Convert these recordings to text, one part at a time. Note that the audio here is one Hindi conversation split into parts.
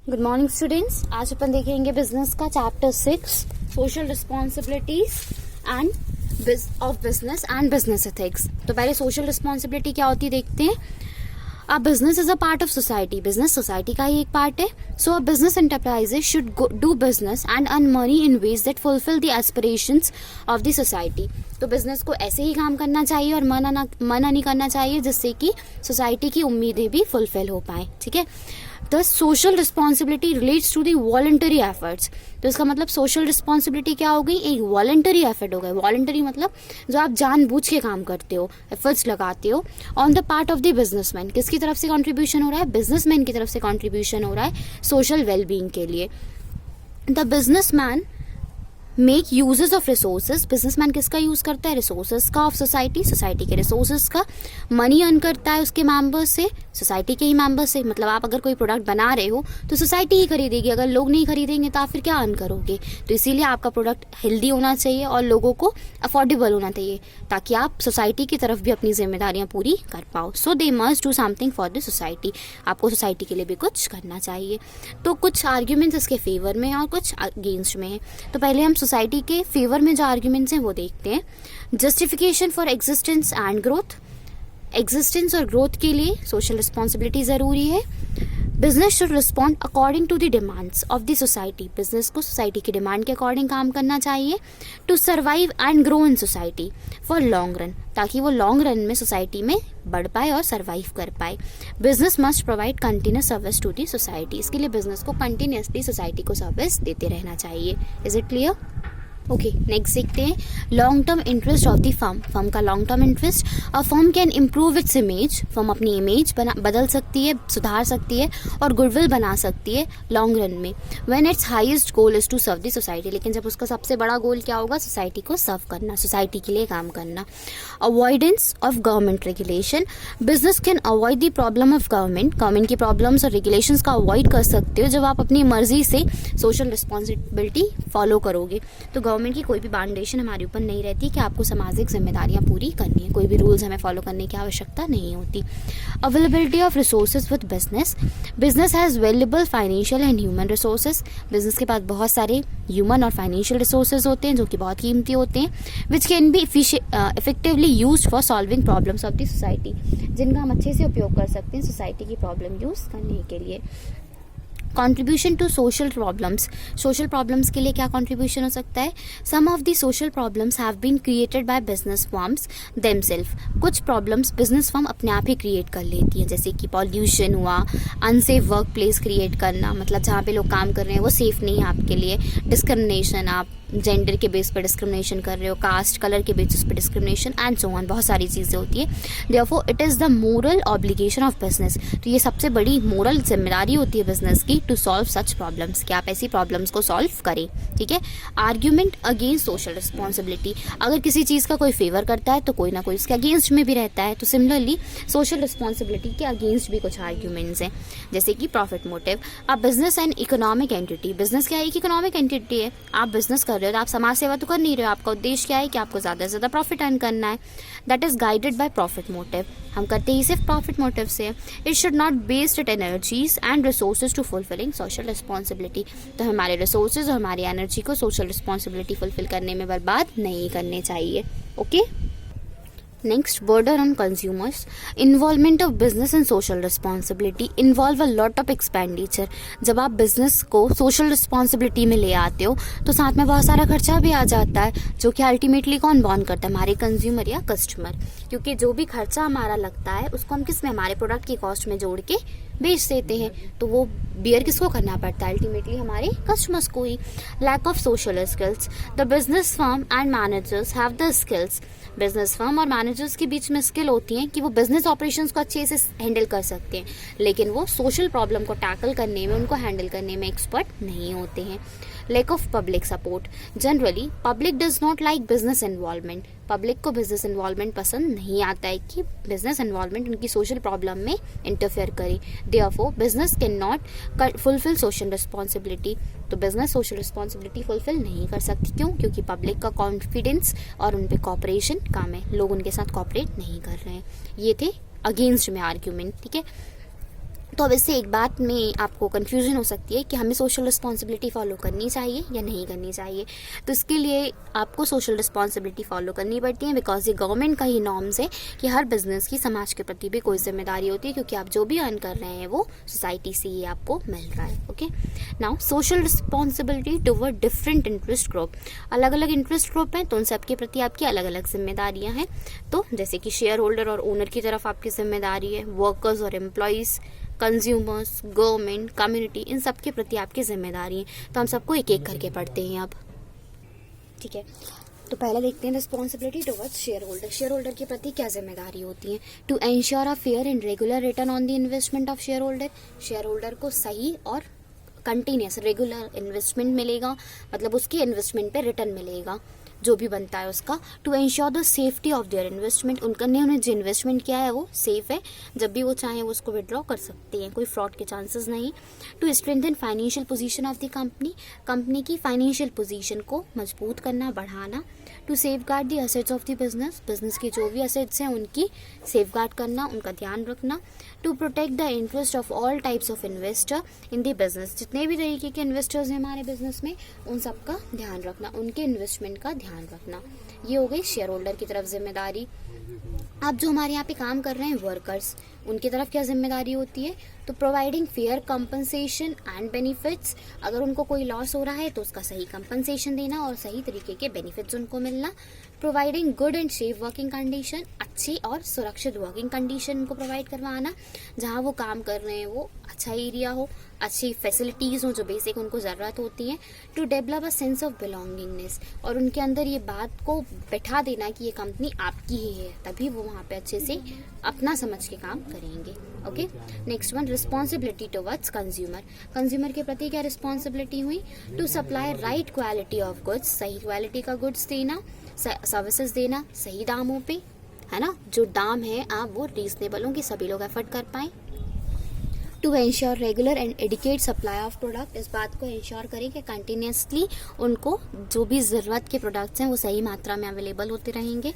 Good morning students. आज अपन देखेंगे बिजनेस का chapter 6 social responsibilities and of business and business ethics. तो पहले सोशल रिस्पॉन्सिबिलिटी क्या होती है देखते हैं। A business is a part of society. Business society का ही एक पार्ट है। So a business enterprises should do business and earn money in ways that fulfil the aspirations of the society. तो बिजनेस को ऐसे ही काम करना चाहिए और मना नहीं करना चाहिए जिससे कि सोसाइटी की उम्मीदें भी फुलफिल हो पाए। ठीक है। The social responsibility relates to the voluntary efforts. तो इसका मतलब सोशल रिस्पॉन्सिबिलिटी क्या हो गई, एक वॉलंटरी एफर्ट हो गया। वॉलंटरी मतलब जो आप जानबूझ के काम करते हो, एफर्ट्स लगाते हो on the part of the businessman. किसकी तरफ से कंट्रीब्यूशन हो रहा है, बिजनेसमैन की तरफ से कंट्रीब्यूशन हो रहा है सोशल वेलबींग के लिए। The businessman make uses of resources. Businessman किसका यूज करता है, रिसोर्सेज का, ऑफ सोसाइटी, सोसाइटी के रिसोर्सेज का। मनी अर्न करता है उसके मेंबर्स से, सोसाइटी के ही मेंबर्स से। मतलब आप अगर कोई प्रोडक्ट बना रहे हो तो सोसाइटी ही खरीदेगी, अगर लोग नहीं खरीदेंगे तो आप फिर क्या अर्न करोगे। तो इसीलिए आपका प्रोडक्ट हेल्दी होना चाहिए और लोगों को अफोर्डेबल होना चाहिए ताकि आप सोसाइटी की तरफ भी अपनी जिम्मेदारियां पूरी कर पाओ। So they must do something for the society. आपको सोसाइटी के लिए भी कुछ करना चाहिए। तो कुछ आर्ग्यूमेंट्स इसके फेवर में और कुछ अगेंस्ट में है। तो पहले हम सोसाइटी के फेवर में जो आर्ग्यूमेंट्स हैं वो देखते हैं। Justification for existence and growth. Existence और ग्रोथ के लिए सोशल रिस्पॉन्सिबिलिटी जरूरी है। Business should respond according to the demands of the society. Business को सोसाइटी की डिमांड के अकॉर्डिंग काम करना चाहिए। To survive and grow in society for long run, ताकि वो लॉन्ग रन में सोसाइटी में बढ़ पाए और सर्वाइव कर पाए। Business must provide continuous service to the society. इसके लिए बिजनेस को कंटिन्यूसली सोसाइटी को सर्विस देते रहना चाहिए। Is it clear? Okay, next देखते हैं long term interest of the firm. Firm का long term interest. A firm can improve its image. Firm अपनी इमेज बदल सकती है, सुधार सकती है और गुडविल बना सकती है लॉन्ग रन में। When it's highest goal is to serve the society. लेकिन जब उसका सबसे बड़ा गोल क्या होगा, सोसाइटी को सर्व करना, सोसाइटी के लिए काम करना। Avoidance of government regulation. Business can avoid the problem of government. Government की प्रॉब्लम्स और रेगुलेशंस का अवॉइड कर सकते हो जब आप अपनी मर्जी से सोशल रिस्पॉन्सिबिलिटी फॉलो करोगे। तो गवर्नमेंट की कोई भी बाउंडेशन हमारे ऊपर नहीं रहती कि आपको सामाजिक जिम्मेदारियां पूरी करनी है, कोई भी रूल्स हमें फॉलो करने की आवश्यकता नहीं होती। Availability of resources with business. Business has valuable financial and human resources. Business के पास बहुत सारे ह्यूमन और फाइनेंशियल रिसोर्सेज होते हैं जो कि बहुत कीमती होते हैं। Which can be effectively used for solving problems of the society. जिनका हम अच्छे से उपयोग कर सकते हैं सोसाइटी की प्रॉब्लम यूज करने के लिए। Contribution to social problems. Social problems के लिए क्या कंट्रीब्यूशन हो सकता है। Some of the social problems have been created by business firms themselves. कुछ प्रॉब्लम्स बिजनेस फर्म अपने आप ही क्रिएट कर लेती हैं, जैसे कि पॉल्यूशन हुआ, अनसेफ वर्क प्लेस क्रिएट करना, मतलब जहाँ पे लोग काम कर रहे हैं वो सेफ नहीं है आपके लिए। डिस्क्रिमिनेशन, आप जेंडर के बेस पर डिस्क्रिमिनेशन कर रहे हो, कास्ट, कलर के बेसिस पर डिस्क्रिमिनेशन एंड सो ऑन, बहुत सारी चीज़ें होती है। Therefore it is the moral obligation of business. तो ये सबसे बड़ी मोरल जिम्मेदारी होती है बिजनेस की टू सॉल्व सच प्रॉब्लम्स, कि आप ऐसी प्रॉब्लम्स को सॉल्व करें। ठीक है। Argument against social responsibility. अगर किसी चीज़ का कोई फेवर करता है तो कोई ना कोई उसके अगेंस्ट में भी रहता है। तो सिमिलरली सोशल रिस्पॉन्सिबिलिटी के अगेंस्ट भी कुछ आर्ग्यूमेंट्स हैं, जैसे कि प्रॉफिट मोटिव। अब business and economic entity. Business क्या है, एक इकोनॉमिक एंटिटी है। आप बिजनेस कर रहे हो तो आप समाज सेवा तो कर नहीं रहे हो। आपका उद्देश्य क्या है कि आपको ज़्यादा से ज़्यादा प्रॉफिट अर्न करना है। That is guided by profit motive. हम करते ही सिर्फ प्रॉफिट मोटिव से। It should not based it energies and resources to fulfilling social responsibility. तो हमारे रिसोर्सेज और हमारी एनर्जी को सोशल रिस्पॉन्सिबिलिटी फुलफिल करने में बर्बाद नहीं करने चाहिए। Okay. Next, burden on consumers. Involvement of business and social responsibility involve a lot of expenditure. जब आप बिजनेस को सोशल रिस्पॉन्सिबिलिटी में ले आते हो तो साथ में बहुत सारा खर्चा भी आ जाता है, जो कि अल्टीमेटली कौन बॉर्न करता है, हमारे कंज्यूमर या कस्टमर। क्योंकि जो भी खर्चा हमारा लगता है उसको हम किस में, हमारे प्रोडक्ट की कॉस्ट में जोड़ के बेच देते हैं। तो वो बियर किसको करना पड़ता है, अल्टीमेटली हमारे कस्टमर्स को ही। Lack of social skills. The business firm and managers have the skills. Business firm और मैनेजर्स के बीच में स्किल होती है कि वो बिजनेस ऑपरेशंस को अच्छे से हैंडल कर सकते हैं, लेकिन वो सोशल प्रॉब्लम को टैकल करने में, उनको हैंडल करने में एक्सपर्ट नहीं होते हैं। Lack of public support. Generally public does not like business involvement. Public को बिजनेस इन्वॉल्वमेंट पसंद नहीं आता है कि बिजनेस इन्वॉल्वमेंट उनकी सोशल प्रॉब्लम में इंटरफेयर करे। Therefore business can not fulfil social responsibility. तो बिजनेस सोशल रिस्पॉन्सिबिलिटी फुलफिल नहीं कर सकती। क्यों? क्योंकि पब्लिक का कॉन्फिडेंस और उन पे कॉपरेशन कम है, लोग उनके साथ कॉपरेट नहीं कर रहे हैं। ये थे अगेंस्ट में आर्ग्यूमेंट। ठीक है। तो अब इससे एक बात में आपको कन्फ्यूजन हो सकती है कि हमें सोशल रिस्पॉन्सिबिलिटी फॉलो करनी चाहिए या नहीं करनी चाहिए। तो इसके लिए आपको सोशल रिस्पॉन्सिबिलिटी फॉलो करनी पड़ती है, बिकॉज ये गवर्नमेंट का ही नॉर्म्स है कि हर बिजनेस की समाज के प्रति भी कोई जिम्मेदारी होती है, क्योंकि आप जो भी अर्न कर रहे हैं वो सोसाइटी से ही आपको मिल रहा है। Okay, now social responsibility toward different interest group. अलग अलग इंटरेस्ट ग्रुप हैं तो उन सबके प्रति आपकी अलग अलग जिम्मेदारियां हैं। तो जैसे कि शेयर होल्डर और ओनर की तरफ आपकी जिम्मेदारी है, वर्कर्स और एम्प्लॉयज़, कंज्यूमर्स, गवर्नमेंट, कम्युनिटी, इन सब के प्रति आपकी जिम्मेदारी है। तो हम सबको एक एक करके पढ़ते हैं अब, ठीक है। तो पहले देखते हैं responsibility towards share holder. Share holder के प्रति क्या जिम्मेदारी होती है? To ensure a fair and regular return on the investment of share holder. Share holder को सही और कंटिन्यूस रेगुलर इन्वेस्टमेंट मिलेगा, मतलब उसके इन्वेस्टमेंट पे रिटर्न मिलेगा जो भी बनता है उसका। To ensure the safety of their investment, उन्होंने जो इन्वेस्टमेंट किया है वो सेफ है, जब भी वो चाहें वो उसको विड्रॉ कर सकते हैं, कोई फ्रॉड के चांसेस नहीं। To strengthen financial position of the company, company की फाइनेंशियल पोजीशन को मजबूत करना, बढ़ाना। To safeguard the assets of the business, business के जो भी असेट्स हैं उनकी सेफ गार्ड करना, उनका ध्यान रखना। To protect the interest of all types of investor in the business, जितने भी तरीके के इन्वेस्टर्स हैं हमारे बिजनेस में उन सब का ध्यान रखना, उनके इन्वेस्टमेंट का ध्यान रखना। ये हो गई शेयर होल्डर की तरफ जिम्मेदारी। अब जो हमारे यहाँ पे काम कर रहे हैं वर्कर्स, उनकी तरफ क्या जिम्मेदारी होती है? तो providing fair compensation and benefits, अगर उनको कोई लॉस हो रहा है तो उसका सही कंपनसेशन देना और सही तरीके के बेनिफिट्स उनको मिलना। Providing good and safe working condition, अच्छी और सुरक्षित वर्किंग कंडीशन उनको प्रोवाइड करवाना, जहाँ वो काम कर रहे हैं वो अच्छा एरिया हो, अच्छी फैसिलिटीज़ हो जो बेसिक उनको ज़रूरत होती हैं। To develop a sense of belongingness, और उनके अंदर ये बात को बैठा देना कि ये कंपनी आपकी ही है, तभी वो वहाँ पे अच्छे से अपना समझ के काम करेंगे। Okay, next one responsibility towards consumer. Consumer के प्रति क्या रिस्पॉन्सिबिलिटी हुई? To supply right quality of goods, सही क्वालिटी का गुड्स देना, सर्विसेज देना सही दामों पे, है ना, जो दाम है आप वो रीजनेबल हो कि सभी लोग एफर्ट कर पाएं। To ensure regular and adequate supply of product, इस बात को एंश्योर करें कि कंटिन्यूसली उनको जो भी ज़रूरत के प्रोडक्ट्स हैं वो सही मात्रा में अवेलेबल होते रहेंगे।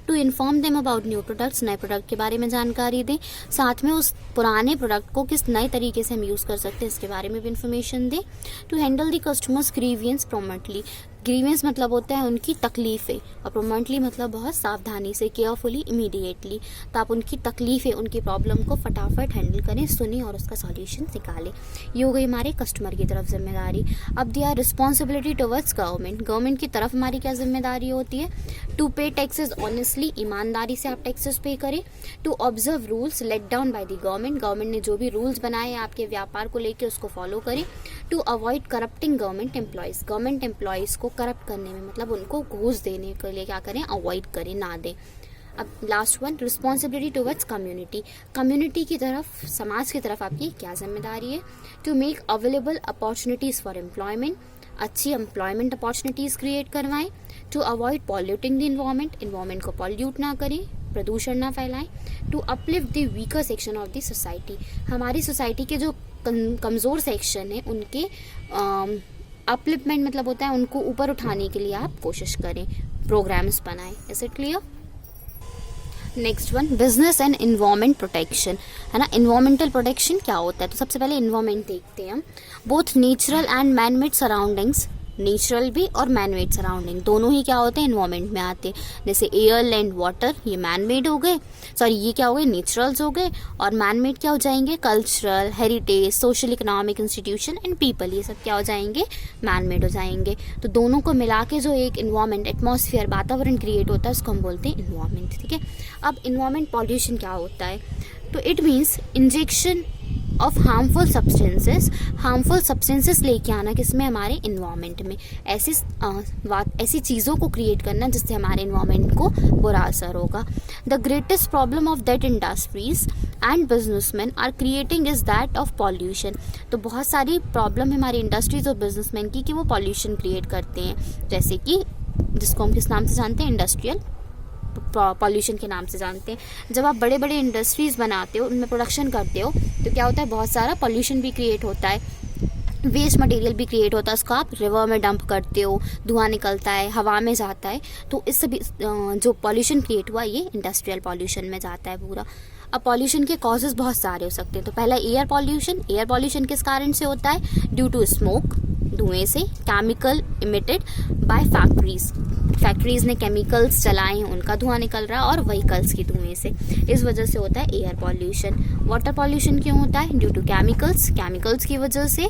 To inform them about new products, नए प्रोडक्ट के बारे में जानकारी दें, साथ में उस पुराने प्रोडक्ट को किस नए तरीके से हम यूज़ कर सकते हैं इसके बारे में भी इन्फॉर्मेशन दें। To handle the customers grievances promptly, grievance मतलब होता है उनकी तकलीफ़ें, और प्रोम्प्टली मतलब बहुत सावधानी से, केयरफुली, इमीडिएटली। तो आप उनकी तकलीफ़ें, उनकी प्रॉब्लम को फटाफट हैंडल करें, सुनें और उसका सॉल्यूशन निकालें। ये हो गई हमारे कस्टमर की तरफ जिम्मेदारी। अब दिया रिस्पॉन्सिबिलिटी टुवर्ड्स गवर्नमेंट। गवर्नमेंट की तरफ हमारी क्या जिम्मेदारी होती है? टू पे टैक्सेस ऑनेस्टली, ईमानदारी से आप टैक्सेस पे करें। To observe rules laid down by the government, government ने जो भी रूल्स बनाए हैं आपके व्यापार को लेकर उसको फॉलो करें। To avoid corrupting government employees, government employees को करप्ट करने में, मतलब उनको घूस देने के लिए क्या करें? अवॉइड करें, ना दें। अब last one responsibility towards community. Community की तरफ, समाज की तरफ आपकी क्या जिम्मेदारी है? To make available opportunities for employment, अच्छी एम्प्लॉयमेंट अपॉर्चुनिटीज़ क्रिएट करवाएं। To avoid polluting the environment, environment को पॉल्यूट ना करें, प्रदूषण ना फैलाएं। To uplift the weaker section of the society, हमारी सोसाइटी के जो कमज़ोर सेक्शन है उनके अपलिफ्टमेंट मतलब होता है उनको ऊपर उठाने के लिए आप कोशिश करें, प्रोग्राम्स बनाएं। Is it clear? Next one business and environment protection, है ना। इन्वायरमेंटल प्रोटेक्शन क्या होता है? तो सबसे पहले इन्वायरमेंट देखते हैं हम। Both natural and man made surroundings, natural भी और मैन मेड सराउंडिंग दोनों ही क्या होते हैं? इन्वायरमेंट में आते हैं। जैसे एयर, लैंड, वाटर, ये मैन मेड हो गए, सॉरी ये क्या हो गए? नेचुरल्स हो गए। और मैन मेड क्या हो जाएंगे? Cultural, heritage, social economic institution and people, ये सब क्या हो जाएंगे? मैन मेड हो जाएंगे। तो दोनों को मिला के जो एक इन्वायरमेंट, एटमॉस्फेयर, वातावरण क्रिएट होता है उसको हम बोलते हैं इन्वायरमेंट, ठीक है। अब इन्वायरमेंट पॉल्यूशन क्या होता है? तो it means injection of harmful substances लेके आना किसमें? हमारे इन्वायरमेंट में। ऐसी चीज़ों को क्रिएट करना जिससे हमारे इन्वायरमेंट को बुरा असर होगा। The greatest problem of that industries and businessman are creating is that of pollution. तो बहुत सारी प्रॉब्लम है हमारी इंडस्ट्रीज और बिजनेसमैन की कि वो पॉल्यूशन क्रिएट करते हैं, जैसे कि जिसको हम किस नाम से जानते हैं? इंडस्ट्रियल पॉल्यूशन के नाम से जानते हैं। जब आप बड़े बड़े इंडस्ट्रीज बनाते हो, उनमें प्रोडक्शन करते हो, तो क्या होता है? बहुत सारा पॉल्यूशन भी क्रिएट होता है, वेस्ट मटेरियल भी क्रिएट होता है, उसको आप रिवर में डंप करते हो, धुआं निकलता है, हवा में जाता है। तो इससे भी जो पॉल्यूशन क्रिएट हुआ ये इंडस्ट्रियल पॉल्यूशन में जाता है पूरा। अब पॉल्यूशन के कॉजेज बहुत सारे हो सकते हैं। तो पहला एयर पॉल्यूशन। एयर पॉल्यूशन किस कारण से होता है? ड्यू टू स्मोक, धुएं से, chemical emitted by factories, factories ने केमिकल्स चलाए हैं, उनका धुआं निकल रहा है, और व्हीकल्स की धुएं से, इस वजह से होता है एयर पॉल्यूशन। वाटर पॉल्यूशन क्यों होता है? ड्यू टू केमिकल्स, केमिकल्स की वजह से।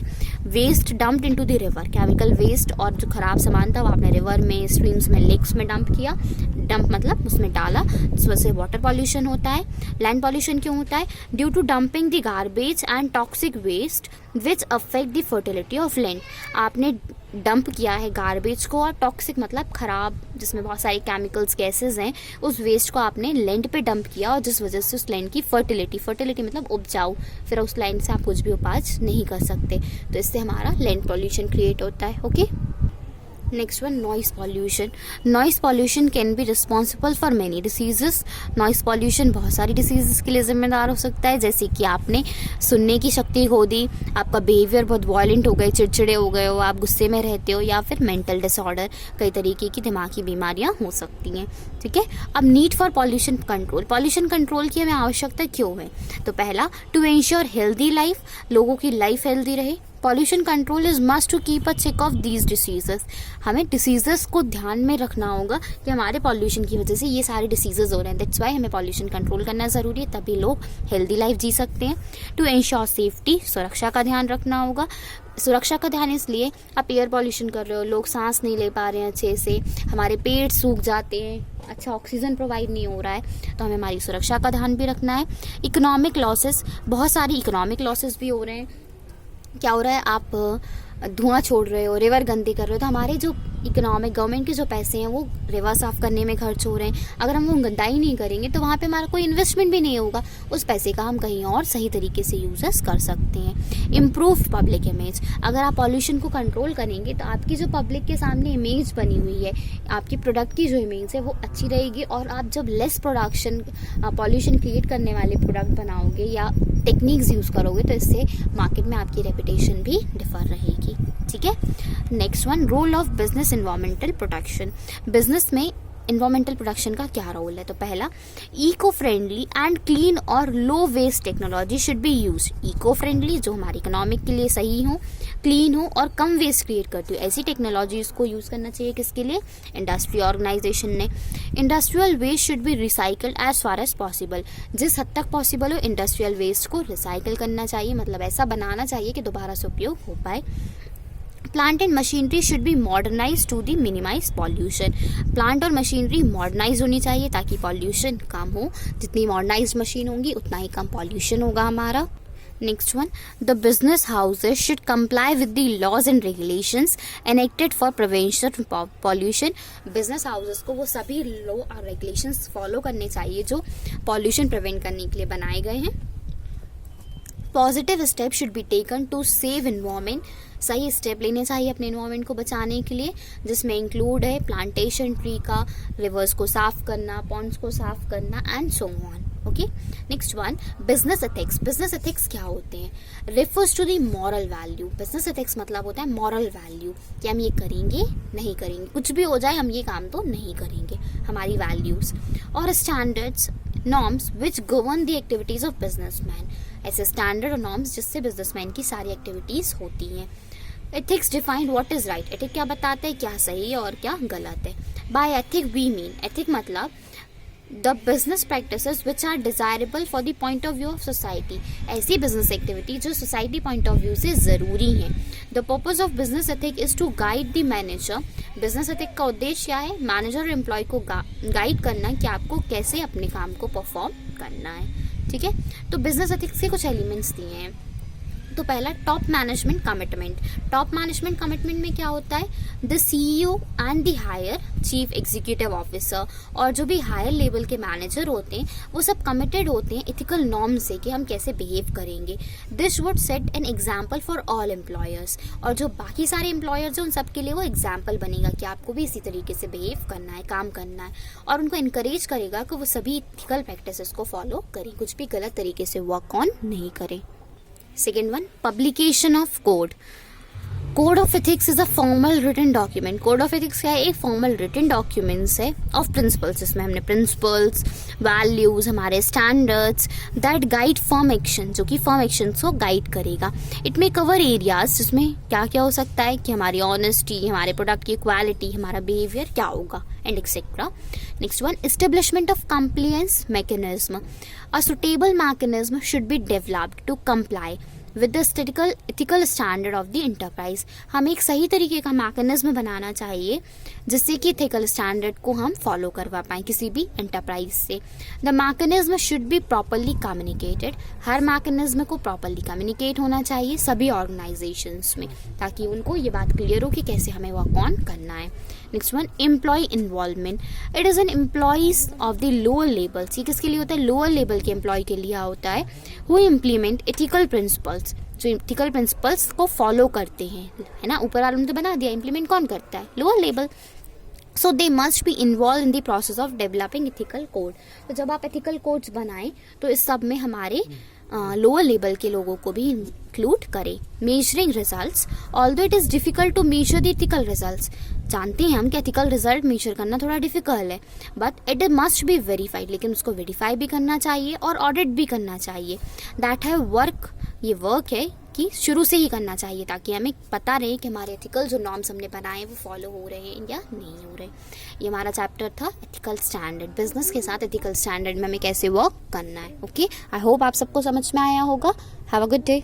Waste dumped into the river, chemical waste और जो खराब सामान था वो आपने रिवर में, स्ट्रीम्स में, लेक्स में डंप किया, डंप मतलब उसमें डाला, इस वजह से वाटर पॉल्यूशन होता है। लैंड पॉल्यूशन क्यों होता है? Due to dumping the garbage and toxic waste which affect the fertility of land. आपने डंप किया है गार्बेज को, और टॉक्सिक मतलब खराब, जिसमें बहुत सारे केमिकल्स, गैसेज हैं, उस वेस्ट को आपने लैंड पे डंप किया, और जिस वजह से उस लैंड की फर्टिलिटी मतलब उपजाऊ, फिर उस लैंड से आप कुछ भी उपज नहीं कर सकते, तो इससे हमारा लैंड पॉल्यूशन क्रिएट होता है। Okay, next one, noise pollution. Noise pollution can be responsible for many diseases. Noise pollution बहुत सारी डिसीजेस के लिए जिम्मेदार हो सकता है, जैसे कि आपने सुनने की शक्ति खो दी, आपका बिहेवियर बहुत वायलेंट हो गए, चिड़चिड़े हो गए हो, आप गुस्से में रहते हो, या फिर मेंटल डिसऑर्डर, कई तरीके की दिमागी बीमारियां हो सकती हैं। ठीक है, अब need for pollution control. Pollution control की हमें आवश्यकता क्यों है? तो पहला, टू एंश्योर हेल्दी लाइफ, लोगों की लाइफ हेल्दी रहे। Pollution control is must to keep a check of these diseases. हमें डिसीजेस को ध्यान में रखना होगा कि हमारे पॉल्यूशन की वजह से ये सारे डिसीजेस हो रहे हैं, दैट्स वाई हमें पॉल्यूशन कंट्रोल करना ज़रूरी है, तभी लोग हेल्दी लाइफ जी सकते हैं। टू एंश्योर सेफ्टी, सुरक्षा का ध्यान रखना होगा। सुरक्षा का ध्यान इसलिए, आप एयर पॉल्यूशन कर रहे हो, लोग सांस नहीं ले पा रहे हैं अच्छे से, हमारे पेट सूख जाते हैं, अच्छा ऑक्सीजन प्रोवाइड नहीं हो रहा है, तो हमें हमारी सुरक्षा का ध्यान भी रखना है। इकोनॉमिक लॉसेस, बहुत सारी इकोनॉमिक लॉसेस भी हो रहे हैं। क्या हो रहा है? आप धुआं छोड़ रहे हो, रिवर गंदी कर रहे हो, तो हमारे जो इकोनॉमिक, गवर्नमेंट के जो पैसे हैं वो रिवर साफ करने में खर्च हो रहे हैं। अगर हम वो गंदाई नहीं करेंगे तो वहाँ पे हमारा कोई इन्वेस्टमेंट भी नहीं होगा, उस पैसे का हम कहीं और सही तरीके से यूजेस कर सकते हैं। इम्प्रूव्ड पब्लिक इमेज, अगर आप पॉल्यूशन को कंट्रोल करेंगे तो आपकी जो पब्लिक के सामने इमेज बनी हुई है, आपकी प्रोडक्ट की जो इमेज है वो अच्छी रहेगी, और आप जब लेस प्रोडक्शन, पॉल्यूशन क्रिएट करने वाले प्रोडक्ट बनाओगे या टेक्निक्स यूज़ करोगे तो इससे मार्केट में आपकी रेपुटेशन भी डिफर रहेगी। ठीक है, next one, role of business environmental protection. Business में इन्वायरमेंटल प्रोटेक्शन का क्या रोल है? तो पहला, इको फ्रेंडली एंड क्लीन और low waste technology should be use. Eco friendly, जो हमारी इकोनॉमिक के लिए सही हो, क्लीन हो और कम वेस्ट क्रिएट करती हो, ऐसी टेक्नोलॉजीज को यूज करना चाहिए। किसके लिए? इंडस्ट्री ऑर्गेनाइजेशन ने। Industrial waste should be recycled as far as possible, जिस हद तक पॉसिबल हो इंडस्ट्रियल वेस्ट को रिसाइकल करना चाहिए, मतलब ऐसा बनाना चाहिए कि दोबारा से उपयोग हो पाए। Plant and machinery should be modernize to the minimize pollution. Plant और मशीनरी मॉडर्नाइज होनी चाहिए ताकि पॉल्यूशन कम हो, जितनी मॉडर्नाइज मशीन होंगी उतना ही कम पॉल्यूशन होगा हमारा। Next one, the business houses should comply with the laws and regulations enacted for prevention pollution. Business houses को वो सभी लॉ और रेगुलेशंस फॉलो करने चाहिए जो पॉल्यूशन प्रिवेंट करने के लिए बनाए गए हैं। Positive step should be taken to save environment, सही स्टेप लेने चाहिए अपने इन्वायरमेंट को बचाने के लिए, जिसमें इंक्लूड है प्लांटेशन ट्री का, रिवर्स को साफ करना, पॉन्ड्स को साफ करना and so on. Okay, next one, business ethics. Business ethics क्या होते हैं? Refers to the moral value. Business ethics मतलब होता है मॉरल वैल्यू, कि हम ये करेंगे नहीं करेंगे, कुछ भी हो जाए हम ये काम तो नहीं करेंगे, हमारी वैल्यूज। और standards, norms which govern the activities of businessman, ऐसे स्टैंडर्ड और नॉर्म्स जिससे बिजनेसमैन की सारी एक्टिविटीज होती हैं। Ethics defined what is right. Ethic क्या बताते हैं, क्या सही है और क्या गलत है। By ethic we mean, ethic मतलब the business practices which are desirable for the point of view of society, ऐसी बिजनेस एक्टिविटी जो सोसाइटी पॉइंट ऑफ व्यू से जरूरी है। The purpose of business ethic is to guide the manager. Business ethic का उद्देश्य क्या है? मैनेजर और एम्प्लॉय को गाइड करना कि आपको कैसे अपने काम को परफॉर्म करना है। ठीक है, तो बिजनेस एथिक्स के कुछ एलिमेंट्स दिए हैं। तो पहला, top management commitment. Top management commitment में क्या होता है? The CEO and the higher chief executive officer, और जो भी हायर लेवल के मैनेजर होते हैं वो सब कमिटेड होते हैं इथिकल नॉर्म से कि हम कैसे बिहेव करेंगे। This would set an example for all employers, और जो बाकी सारे एम्प्लॉयर्स हैं उन सब के लिए वो एग्जाम्पल बनेगा कि आपको भी इसी तरीके से बिहेव करना है, काम करना है, और उनको इनकरेज करेगा कि वो सभी इथिकल प्रैक्टिसेस को फॉलो करें, कुछ भी गलत तरीके से वर्क ऑन नहीं करें। Second one, publication of code. Code of ethics is a formal written document. Code of ethics क्या है? एक फॉर्मल रिटन डॉक्यूमेंट्स है ऑफ प्रिंसिपल्स, जिसमें हमने प्रिंसिपल्स, वैल्यूज, हमारे standards that guide firm action, जो कि फर्म एक्शन को गाइड करेगा. इट मे कवर एरियाज, जिसमें क्या क्या हो सकता है कि हमारी ऑनेस्टी, हमारे प्रोडक्ट की क्वालिटी, हमारा बिहेवियर क्या होगा and etcetera. Next one, establishment of compliance mechanism. A suitable mechanism should be developed to comply with the ethical standard of the enterprise. हमें एक सही तरीके का मैकेनिज्म बनाना चाहिए जिससे कि एथिकल स्टैंडर्ड को हम फॉलो करवा पाएँ किसी भी एंटरप्राइज से. The mechanism should be properly communicated. Her mechanism को प्रॉपरली कम्युनिकेट होना चाहिए सभी ऑर्गेनाइजेशंस में, ताकि उनको ये बात क्लियर हो कि कैसे हमें वर्क ऑन करना है. Next one, employee involvement. It is an employees of the lower levels. ये किसके लिए होता है? लोअर लेवल के एम्प्लॉय के लिए होता है. हु इम्प्लीमेंट एथिकल प्रिंसिपल्स, जो एथिकल प्रिंसिपल्स को फॉलो करते हैं, है ना. ऊपर वालों ने तो बना दिया, इम्प्लीमेंट कौन करता है? Lower level. So they must be involve in the process of developing ethical code. तो जब आप एथिकल कोड्स बनाएं तो इस सब में हमारे लोअर लेवल के लोगों को भी इंक्लूड करें. Measuring results. Although it is difficult to measure the ethical results. जानते हैं हम कि एथिकल रिजल्ट मेजर करना थोड़ा डिफिकल्ट है, but it must be verified. लेकिन उसको वेरीफाई भी करना चाहिए और ऑडिट भी करना चाहिए. दैट है वर्क. ये वर्क है कि शुरू से ही करना चाहिए, ताकि हमें पता रहे कि हमारे एथिकल जो नॉर्म्स हमने बनाए हैं वो फॉलो हो रहे हैं या नहीं हो रहे. ये हमारा चैप्टर था एथिकल स्टैंडर्ड. बिजनेस के साथ एथिकल स्टैंडर्ड में हमें कैसे वर्क करना है. ओके, आई होप आप सबको समझ में आया होगा. Have a good day.